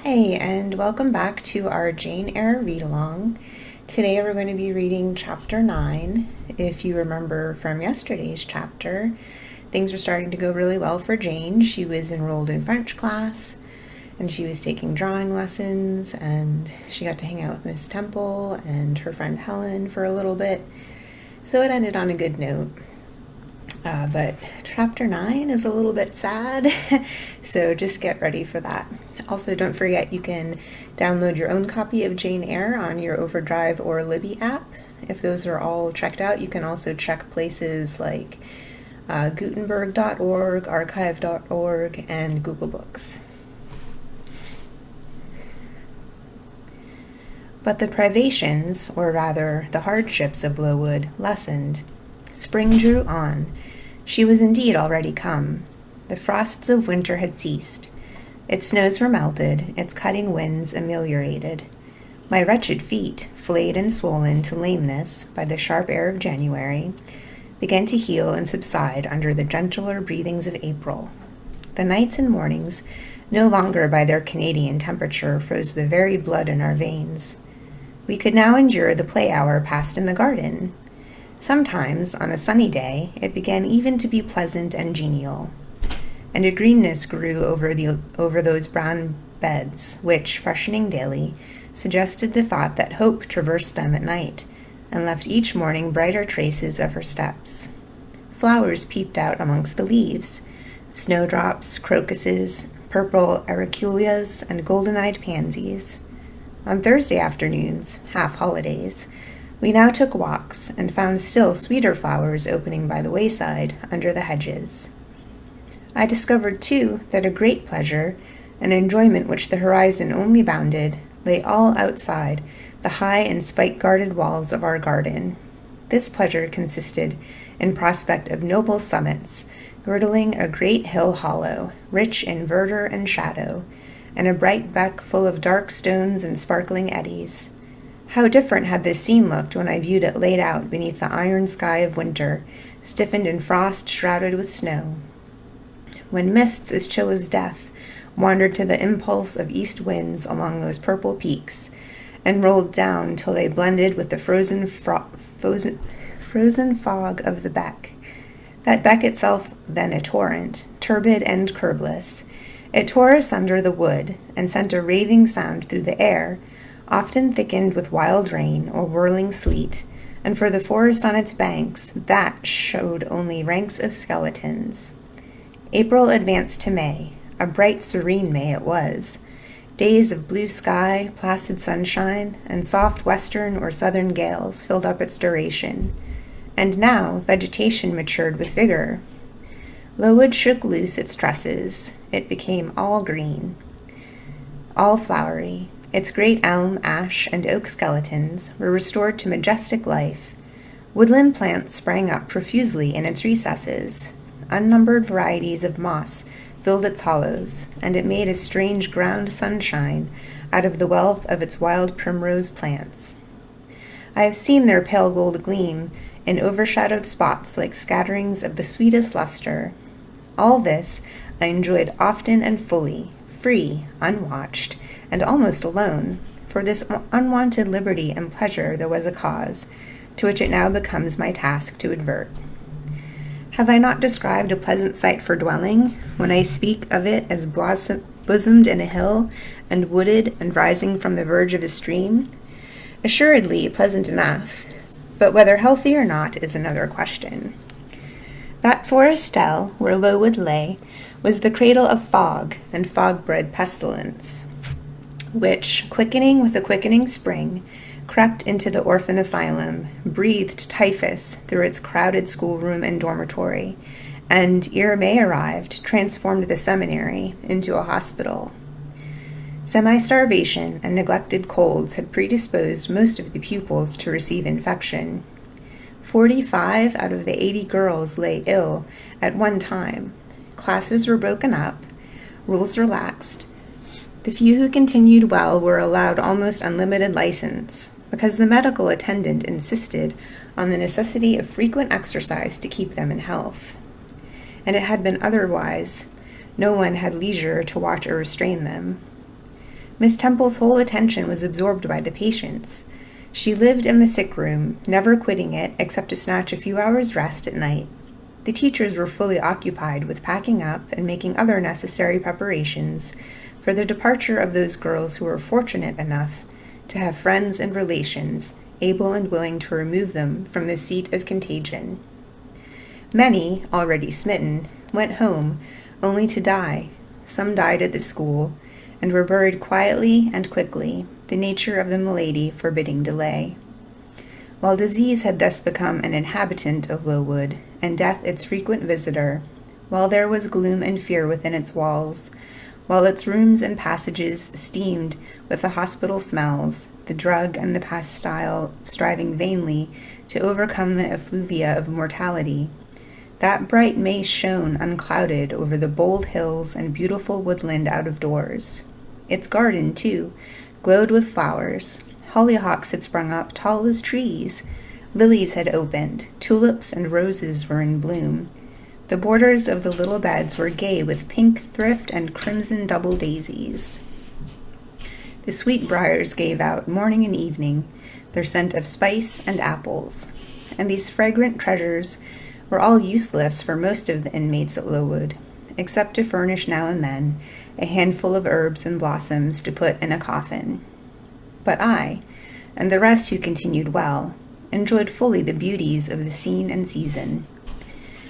Hi, and welcome back to our Jane Eyre read-along. Today we're going to be reading Chapter 9. If you remember from yesterday's chapter, things were starting to go really well for Jane. She was enrolled in French class, and she was taking drawing lessons, and she got to hang out with Miss Temple and her friend Helen for a little bit. So it ended on a good note. But Chapter 9 is a little bit sad, so just get ready for that. Also, don't forget you can download your own copy of Jane Eyre on your Overdrive or Libby app. If those are all checked out, you can also check places like Gutenberg.org, Archive.org, and Google Books. But the privations, or rather the hardships of Lowood, lessened. Spring drew on. She was indeed already come. The frosts of winter had ceased. Its snows were melted, its cutting winds ameliorated. My wretched feet, flayed and swollen to lameness by the sharp air of January, began to heal and subside under the gentler breathings of April. The nights and mornings, no longer by their Canadian temperature, froze the very blood in our veins. We could now endure the play hour passed in the garden. Sometimes, on a sunny day, it began even to be pleasant and genial, and a greenness grew over those brown beds, which, freshening daily, suggested the thought that hope traversed them at night, and left each morning brighter traces of her steps. Flowers peeped out amongst the leaves, snowdrops, crocuses, purple auriculas, and golden-eyed pansies. On Thursday afternoons, half-holidays, we now took walks, and found still sweeter flowers opening by the wayside, under the hedges. I discovered, too, that a great pleasure, an enjoyment which the horizon only bounded, lay all outside the high and spike-guarded walls of our garden. This pleasure consisted in prospect of noble summits, girdling a great hill hollow, rich in verdure and shadow, and a bright beck full of dark stones and sparkling eddies. How different had this scene looked when I viewed it laid out beneath the iron sky of winter, stiffened in frost, shrouded with snow. When mists as chill as death wandered to the impulse of east winds along those purple peaks, and rolled down till they blended with the frozen fog of the beck. That beck itself then a torrent, turbid and curbless. It tore asunder the wood, and sent a raving sound through the air, often thickened with wild rain or whirling sleet, and for the forest on its banks, that showed only ranks of skeletons. April advanced to May. A bright, serene May it was. Days of blue sky, placid sunshine, and soft western or southern gales filled up its duration. And now vegetation matured with vigor. Lowood shook loose its tresses. It became all green, all flowery. Its great elm, ash, and oak skeletons were restored to majestic life. Woodland plants sprang up profusely in its recesses. Unnumbered varieties of moss filled its hollows, and it made a strange ground sunshine out of the wealth of its wild primrose plants. I have seen their pale gold gleam in overshadowed spots like scatterings of the sweetest luster. All this I enjoyed often and fully, free, unwatched, and almost alone. For this unwanted liberty and pleasure there was a cause, to which it now becomes my task to advert. Have I not described a pleasant sight for dwelling, when I speak of it as bosomed in a hill, and wooded, and rising from the verge of a stream? Assuredly pleasant enough, but whether healthy or not is another question. That forest dell, where Lowood lay, was the cradle of fog and fog-bred pestilence, which, quickening with a quickening spring, crept into the orphan asylum, breathed typhus through its crowded schoolroom and dormitory, and, ere May arrived, transformed the seminary into a hospital. Semi-starvation and neglected colds had predisposed most of the pupils to receive infection. 45 out of the 80 girls lay ill at one time. Classes were broken up, rules relaxed. The few who continued well were allowed almost unlimited license, because the medical attendant insisted on the necessity of frequent exercise to keep them in health. And it had been otherwise. No one had leisure to watch or restrain them. Miss Temple's whole attention was absorbed by the patients. She lived in the sick room, never quitting it except to snatch a few hours' rest at night. The teachers were fully occupied with packing up and making other necessary preparations for the departure of those girls who were fortunate enough to have friends and relations able and willing to remove them from the seat of contagion. Many, already smitten, went home only to die. Some died at the school, and were buried quietly and quickly, the nature of the malady forbidding delay. While disease had thus become an inhabitant of Lowood, and death its frequent visitor, while there was gloom and fear within its walls, while its rooms and passages steamed with the hospital smells, the drug and the pastile striving vainly to overcome the effluvia of mortality, that bright May shone unclouded over the bold hills and beautiful woodland out of doors. Its garden, too, glowed with flowers. Hollyhocks had sprung up tall as trees. Lilies had opened. Tulips and roses were in bloom. The borders of the little beds were gay with pink thrift and crimson double daisies. The sweetbriars gave out morning and evening their scent of spice and apples, and these fragrant treasures were all useless for most of the inmates at Lowood, except to furnish now and then a handful of herbs and blossoms to put in a coffin. But I, and the rest who continued well, enjoyed fully the beauties of the scene and season.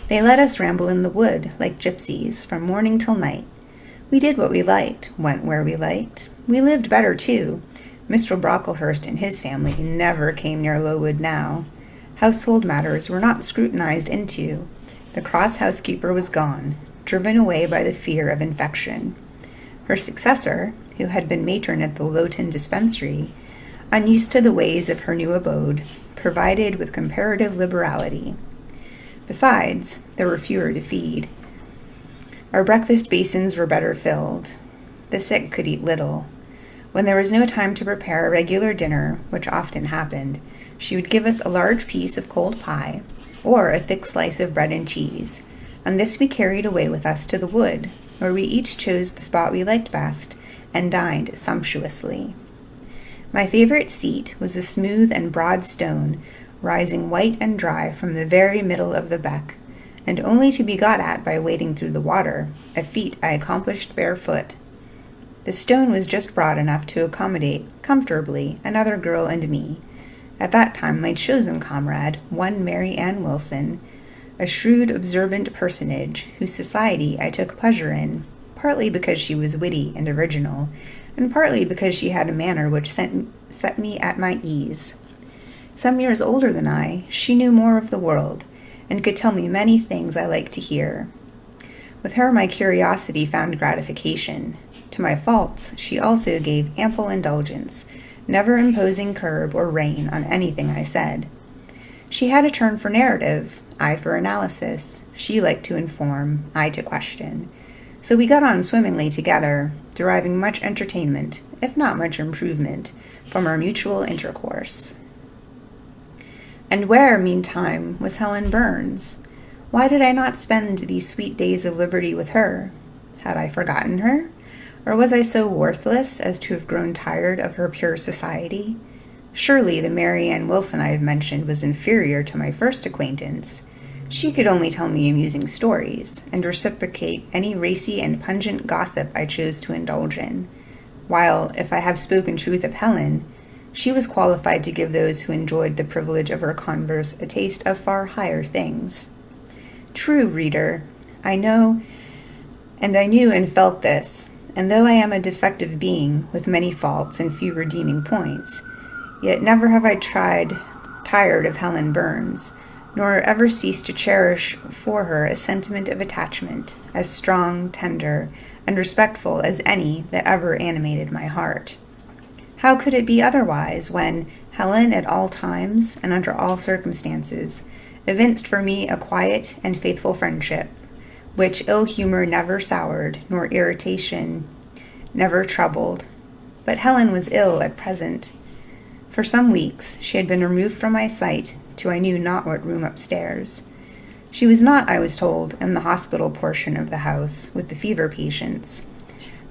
They let us ramble in the wood like gypsies from morning till night. We did what we liked, went where we liked. We lived better, too. Mr. Brocklehurst and his family never came near Lowood now. Household matters were not scrutinized into. The cross housekeeper was gone, driven away by the fear of infection. Her successor, who had been matron at the Lowton dispensary, unused to the ways of her new abode, provided with comparative liberality. Besides, there were fewer to feed. Our breakfast basins were better filled. The sick could eat little. When there was no time to prepare a regular dinner, which often happened, she would give us a large piece of cold pie, or a thick slice of bread and cheese, and this we carried away with us to the wood, where we each chose the spot we liked best, and dined sumptuously. My favorite seat was a smooth and broad stone, rising white and dry from the very middle of the beck, and only to be got at by wading through the water, a feat I accomplished barefoot. The stone was just broad enough to accommodate, comfortably, another girl and me, at that time my chosen comrade, one Mary Ann Wilson, a shrewd, observant personage whose society I took pleasure in, partly because she was witty and original, and partly because she had a manner which set me at my ease. Some years older than I, she knew more of the world, and could tell me many things I liked to hear. With her my curiosity found gratification. To my faults she also gave ample indulgence, never imposing curb or rein on anything I said. She had a turn for narrative, I for analysis. She liked to inform, I to question. So we got on swimmingly together, deriving much entertainment, if not much improvement, from our mutual intercourse. And where, meantime, was Helen Burns? Why did I not spend these sweet days of liberty with her? Had I forgotten her? Or was I so worthless as to have grown tired of her pure society? Surely the Mary Ann Wilson I have mentioned was inferior to my first acquaintance. She could only tell me amusing stories, and reciprocate any racy and pungent gossip I chose to indulge in, while, if I have spoken truth of Helen, she was qualified to give those who enjoyed the privilege of her converse a taste of far higher things. True, reader, I know, and I knew and felt this, and though I am a defective being, with many faults and few redeeming points, yet never have I tired of Helen Burns, nor ever ceased to cherish for her a sentiment of attachment, as strong, tender, and respectful as any that ever animated my heart. How could it be otherwise, when Helen at all times, and under all circumstances, evinced for me a quiet and faithful friendship, which ill humor never soured, nor irritation never troubled. But Helen was ill at present. For some weeks she had been removed from my sight to I knew not what room upstairs. She was not, I was told, in the hospital portion of the house with the fever patients,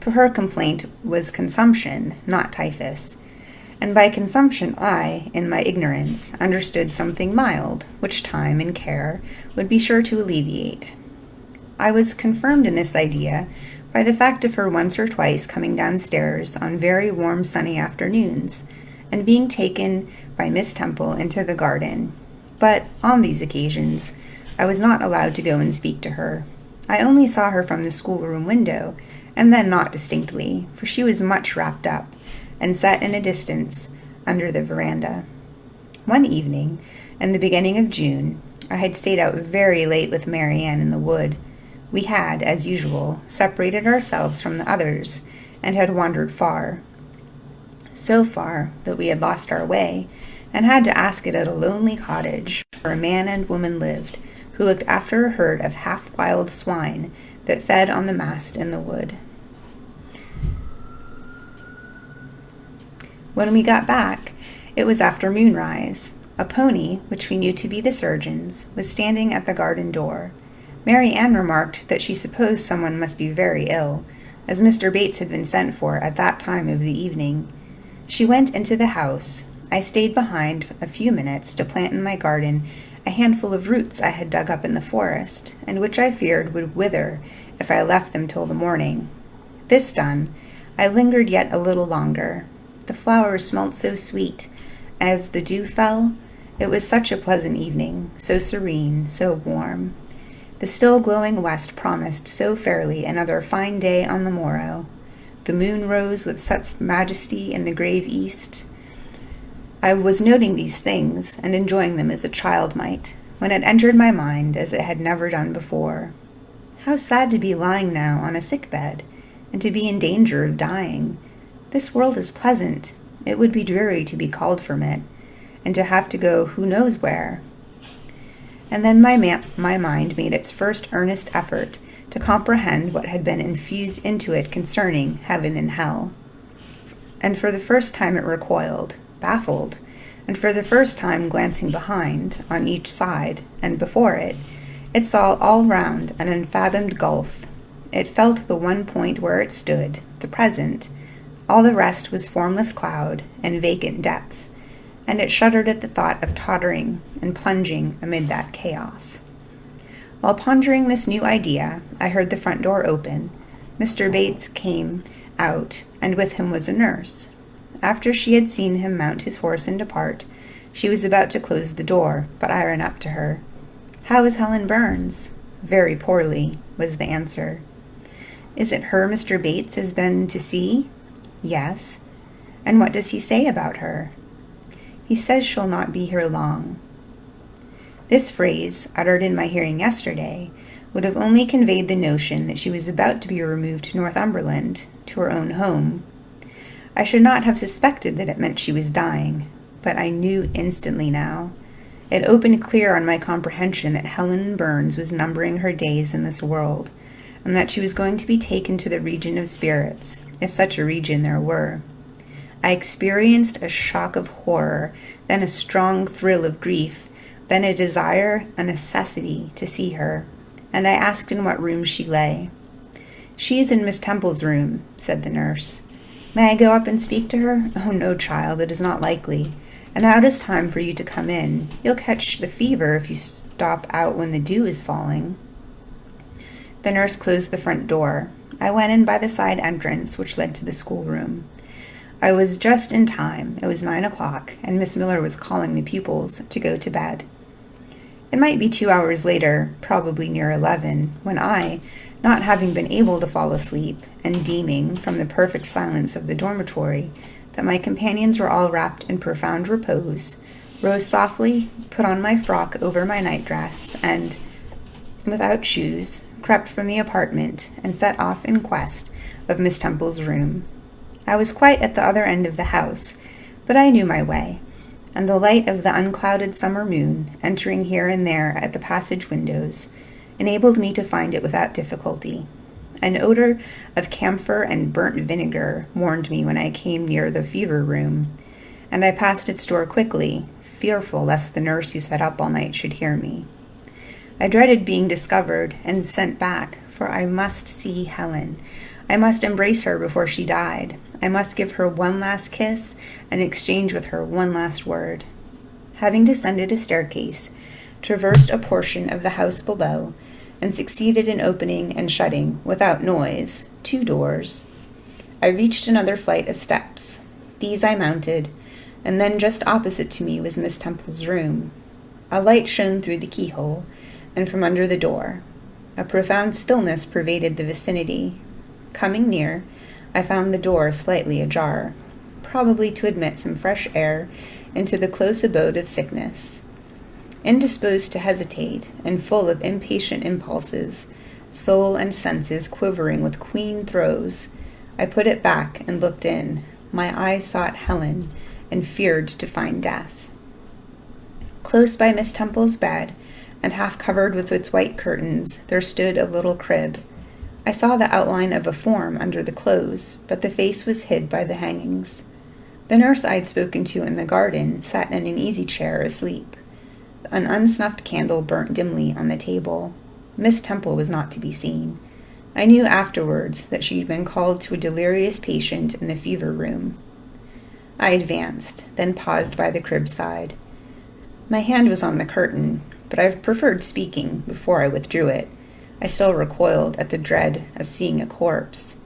for her complaint was consumption, not typhus, and by consumption I, in my ignorance, understood something mild, which time and care would be sure to alleviate. I was confirmed in this idea by the fact of her once or twice coming downstairs on very warm sunny afternoons, and being taken by Miss Temple into the garden. But on these occasions I was not allowed to go and speak to her. I only saw her from the schoolroom window, and then not distinctly, for she was much wrapped up, and sat in a distance under the veranda. One evening, in the beginning of June, I had stayed out very late with Mary Ann in the wood. We had, as usual, separated ourselves from the others, and had wandered far. So far that we had lost our way, and had to ask it at a lonely cottage where a man and woman lived, who looked after a herd of half-wild swine that fed on the mast in the wood. When we got back, it was after moonrise. A pony, which we knew to be the surgeon's, was standing at the garden door. Mary Ann remarked that she supposed someone must be very ill, as Mr. Bates had been sent for at that time of the evening. She went into the house. I stayed behind a few minutes to plant in my garden a handful of roots I had dug up in the forest, and which I feared would wither if I left them till the morning. This done, I lingered yet a little longer. The flowers smelt so sweet. As the dew fell, it was such a pleasant evening, so serene, so warm. The still glowing west promised so fairly another fine day on the morrow. The moon rose with such majesty in the grave east. I was noting these things and enjoying them as a child might, when it entered my mind as it had never done before. How sad to be lying now on a sick bed, and to be in danger of dying. This world is pleasant. It would be dreary to be called from it, and to have to go who knows where. And then my mind made its first earnest effort to comprehend what had been infused into it concerning heaven and hell. And for the first time it recoiled, baffled, and for the first time glancing behind, on each side, and before it, it saw all round an unfathomed gulf. It felt the one point where it stood, the present. All the rest was formless cloud and vacant depth, and it shuddered at the thought of tottering and plunging amid that chaos. While pondering this new idea, I heard the front door open. Mr. Bates came out, and with him was a nurse. After she had seen him mount his horse and depart, she was about to close the door, but I ran up to her. "How is Helen Burns?" "Very poorly," was the answer. "Is it her Mr. Bates has been to see?" "Yes." "And what does he say about her?" "He says she'll not be here long." This phrase, uttered in my hearing yesterday, would have only conveyed the notion that she was about to be removed to Northumberland, to her own home. I should not have suspected that it meant she was dying, but I knew instantly now. It opened clear on my comprehension that Helen Burns was numbering her days in this world, and that she was going to be taken to the region of spirits, if such a region there were. I experienced a shock of horror, then a strong thrill of grief, then a desire, a necessity, to see her, and I asked in what room she lay. "She is in Miss Temple's room," said the nurse. "May I go up and speak to her?" "Oh, no, child, it is not likely. And now it is time for you to come in. You'll catch the fever if you stop out when the dew is falling." The nurse closed the front door. I went in by the side entrance which led to the schoolroom. I was just in time. It was 9 o'clock, and Miss Miller was calling the pupils to go to bed. It might be 2 hours later, probably near 11, when I, not having been able to fall asleep, and deeming, from the perfect silence of the dormitory, that my companions were all wrapped in profound repose, rose softly, put on my frock over my nightdress, and, without shoes, crept from the apartment, and set off in quest of Miss Temple's room. I was quite at the other end of the house, but I knew my way, and the light of the unclouded summer moon, entering here and there at the passage windows, enabled me to find it without difficulty. An odor of camphor and burnt vinegar warned me when I came near the fever room, and I passed its door quickly, fearful lest the nurse who sat up all night should hear me. I dreaded being discovered and sent back, for I must see Helen. I must embrace her before she died. I must give her one last kiss and exchange with her one last word. Having descended a staircase, traversed a portion of the house below, and succeeded in opening and shutting, without noise, 2 doors, I reached another flight of steps. These I mounted, and then just opposite to me was Miss Temple's room. A light shone through the keyhole, and from under the door. A profound stillness pervaded the vicinity. Coming near, I found the door slightly ajar, probably to admit some fresh air into the close abode of sickness. Indisposed to hesitate, and full of impatient impulses, soul and senses quivering with queen throes, I put it back and looked in. My eye sought Helen, and feared to find death. Close by Miss Temple's bed, and half covered with its white curtains, there stood a little crib. I saw the outline of a form under the clothes, but the face was hid by the hangings. The nurse I had spoken to in the garden sat in an easy-chair asleep. An unsnuffed candle burnt dimly on the table. Miss Temple was not to be seen. I knew afterwards that she had been called to a delirious patient in the fever room. I advanced, then paused by the crib side. My hand was on the curtain, but I preferred speaking before I withdrew it. I still recoiled at the dread of seeing a corpse.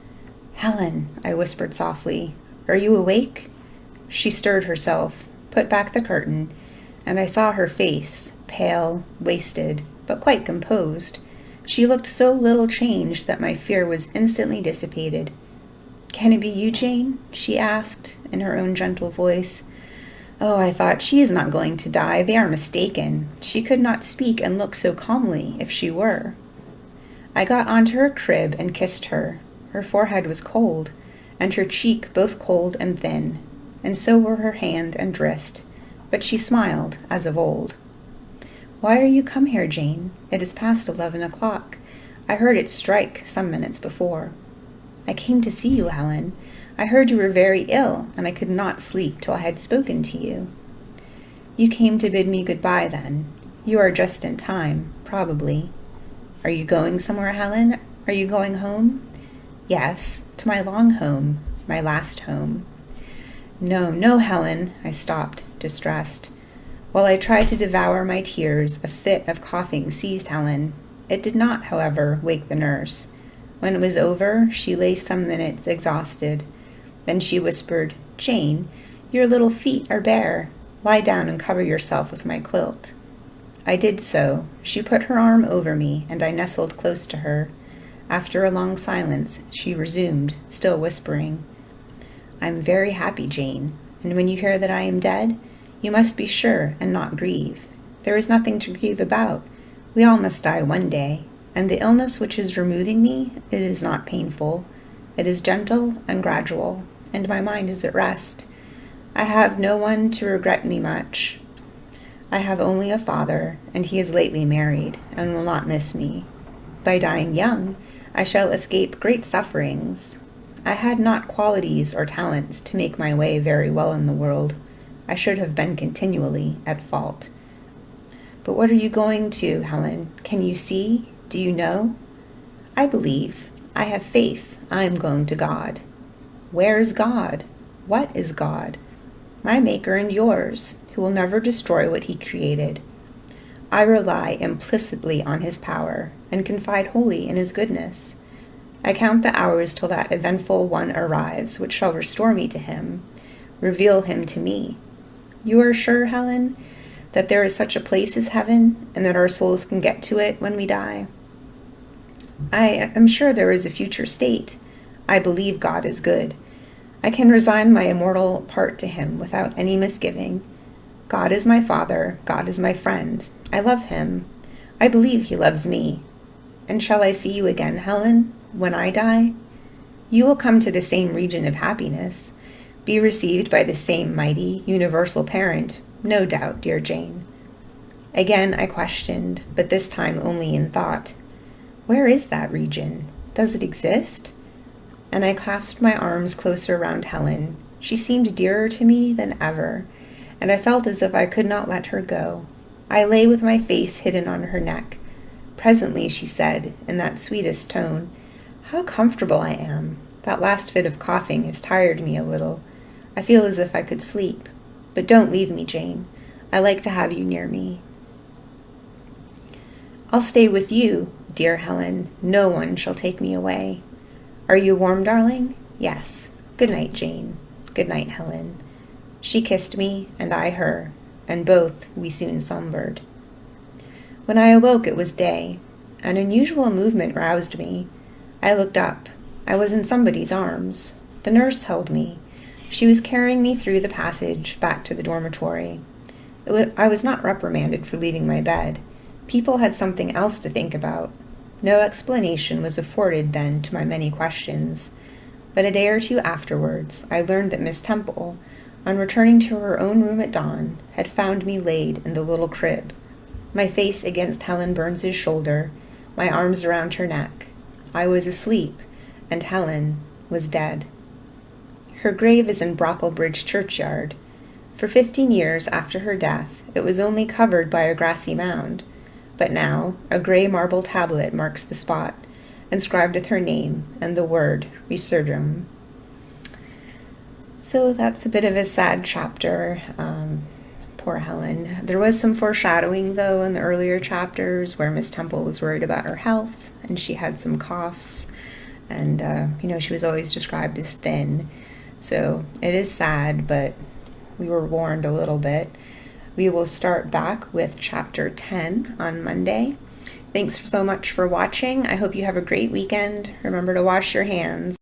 "Helen," I whispered softly, "are you awake?" She stirred herself, put back the curtain, and I saw her face, pale, wasted, but quite composed. She looked so little changed that my fear was instantly dissipated. "Can it be you, Jane?" she asked, in her own gentle voice. Oh, I thought, she is not going to die. They are mistaken. She could not speak and look so calmly if she were. I got onto her crib and kissed her. Her forehead was cold, and her cheek both cold and thin, and so were her hand and wrist, but she smiled, as of old. "Why are you come here, Jane? It is past 11 o'clock. I heard it strike some minutes before." "I came to see you, Helen. I heard you were very ill, and I could not sleep till I had spoken to you." "You came to bid me good-bye, then. You are just in time, probably. Are you going somewhere, Helen? Are you going home?" "Yes, to my long home, my last home." "No, no, Helen," I stopped, distressed. While I tried to devour my tears, a fit of coughing seized Helen. It did not, however, wake the nurse. When it was over, she lay some minutes exhausted. Then she whispered, "Jane, your little feet are bare. Lie down and cover yourself with my quilt." I did so. She put her arm over me, and I nestled close to her. After a long silence, she resumed, still whispering, "I am very happy, Jane, and when you hear that I am dead, you must be sure and not grieve. There is nothing to grieve about. We all must die one day, and the illness which is removing me, it is not painful. It is gentle and gradual, and my mind is at rest. I have no one to regret me much. I have only a father, and he is lately married, and will not miss me. By dying young, I shall escape great sufferings. I had not qualities or talents to make my way very well in the world. I should have been continually at fault. But what are you going to, Helen? Can you see? Do you know? I believe. I have faith. I am going to God." "Where is God? What is God?" "My Maker and yours, who will never destroy what he created. I rely implicitly on his power, and confide wholly in his goodness. I count the hours till that eventful one arrives, which shall restore me to him, reveal him to me. You are sure, Helen, that there is such a place as heaven, and that our souls can get to it when we die?" "I am sure there is a future state. I believe God is good. I can resign my immortal part to him without any misgiving. God is my Father. God is my friend. I love him. I believe he loves me. And shall I see you again, Helen, when I die? You will come to the same region of happiness, be received by the same mighty, universal parent, no doubt, dear Jane." Again I questioned, but this time only in thought. Where is that region? Does it exist? And I clasped my arms closer round Helen. She seemed dearer to me than ever, and I felt as if I could not let her go. I lay with my face hidden on her neck. Presently she said, in that sweetest tone, How comfortable I am. That last fit of coughing has tired me a little. I feel as if I could sleep. But don't leave me, Jane. I like to have you near me. I'll stay with you, dear Helen. No one shall take me away. Are you warm, darling? Yes. Good night, Jane. Good night, Helen. She kissed me, and I her, and both we soon slumbered. When I awoke, it was day. An unusual movement roused me. I looked up. I was in somebody's arms. The nurse held me. She was carrying me through the passage back to the dormitory. I was not reprimanded for leaving my bed. People had something else to think about. No explanation was afforded then to my many questions. But a day or two afterwards, I learned that Miss Temple, on returning to her own room at dawn, had found me laid in the little crib, my face against Helen Burns's shoulder, my arms around her neck. I was asleep, and Helen was dead. Her grave is in Brocklebridge churchyard. For 15 years after her death, it was only covered by a grassy mound, but now a grey marble tablet marks the spot, inscribed with her name and the word Resurgam. So that's a bit of a sad chapter. Poor Helen. There was some foreshadowing, though, in the earlier chapters where Miss Temple was worried about her health, and she had some coughs, and, she was always described as thin. So it is sad, but we were warned a little bit. We will start back with chapter 10 on Monday. Thanks so much for watching. I hope you have a great weekend. Remember to wash your hands.